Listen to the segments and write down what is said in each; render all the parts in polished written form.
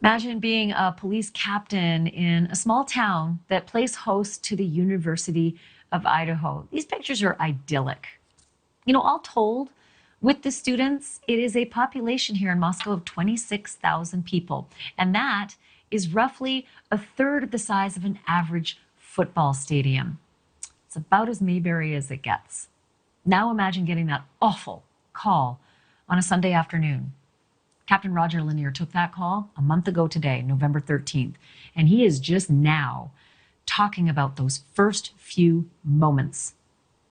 Imagine being a police captain in a small town that plays host to the University of Idaho. These pictures are idyllic. All told, with the students, it is a population here in Moscow of 26,000 people. And that is roughly a third of the size of an average football stadium. It's about as Mayberry as it gets. Now imagine getting that awful call on a Sunday afternoon. Captain Roger Lanier took that call a month ago today, November 13th, and he is just now talking about those first few moments,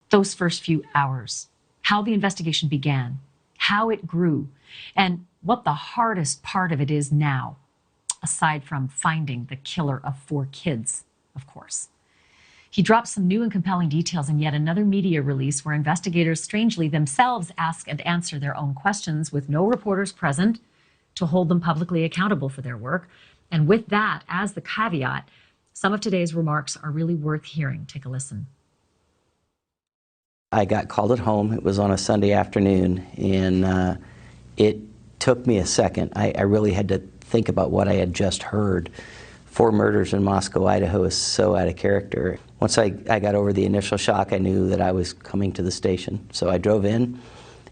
those first few hours, how the investigation began, how it grew, and what the hardest part of it is now, aside from finding the killer of 4 kids, of course. He dropped some new and compelling details in yet another media release where investigators strangely themselves ask and answer their own questions with no reporters present to hold them publicly accountable for their work. And with that as the caveat, some of today's remarks are really worth hearing. Take a listen. I got called at home. It was on a Sunday afternoon, and it took me a second. I really had to think about what I had just heard. 4 murders in Moscow, Idaho is so out of character. Once I got over the initial shock, I knew that I was coming to the station. So I drove in,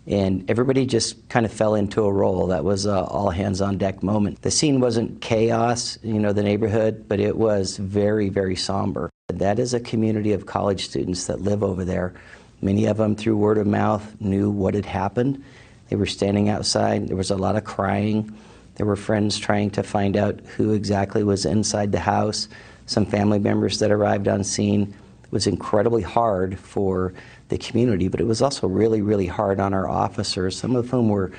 and everybody just kind of fell into a role. That was an all-hands-on-deck moment. The scene wasn't chaos, the neighborhood, but it was very, very somber. That is a community of college students that live over there. Many of them, through word of mouth, knew what had happened. They were standing outside. There was a lot of crying. There were friends trying to find out who exactly was inside the house. Some family members that arrived on scene. It was incredibly hard for the community, but it was also really, really hard on our officers, some of whom were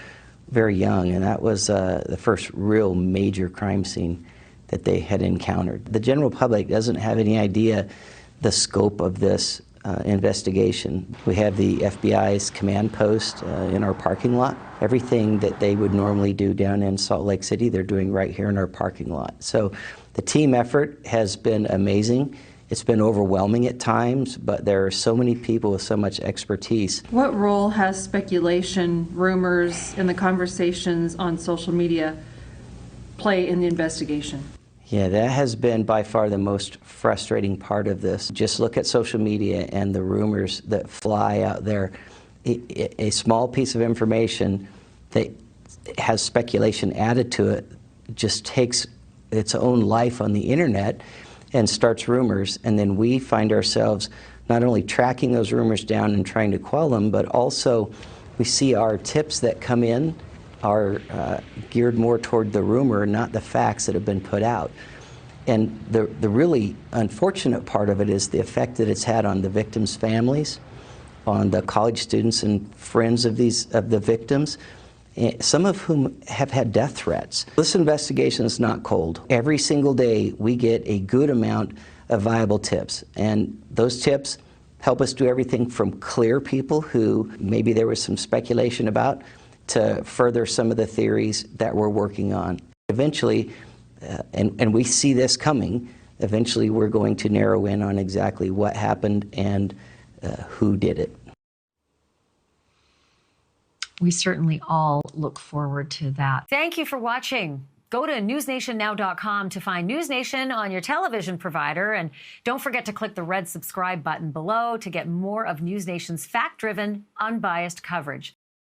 very young, and that was the first real major crime scene that they had encountered. The general public doesn't have any idea the scope of this investigation. We have the FBI's command post in our parking lot. Everything that they would normally do down in Salt Lake City, they're doing right here in our parking lot. So the team effort has been amazing. It's been overwhelming at times, but there are so many people with so much expertise. What role has speculation, rumors, and the conversations on social media play in the investigation? Yeah, that has been by far the most frustrating part of this. Just look at social media and the rumors that fly out there. A small piece of information that has speculation added to it just takes its own life on the internet and starts rumors, and then we find ourselves not only tracking those rumors down and trying to quell them, but also we see our tips that come in are geared more toward the rumor, not the facts that have been put out. And the really unfortunate part of it is the effect that it's had on the victims' families, on the college students and friends of the victims, some of whom have had death threats. This investigation is not cold. Every single day we get a good amount of viable tips, and those tips help us do everything from clear people who maybe there was some speculation about to further some of the theories that we're working on. Eventually, and we see this coming, eventually we're going to narrow in on exactly what happened and who did it. We certainly all look forward to that. Thank you for watching. Go to newsnationnow.com to find NewsNation on your television provider. And don't forget to click the red subscribe button below to get more of NewsNation's fact-driven, unbiased coverage.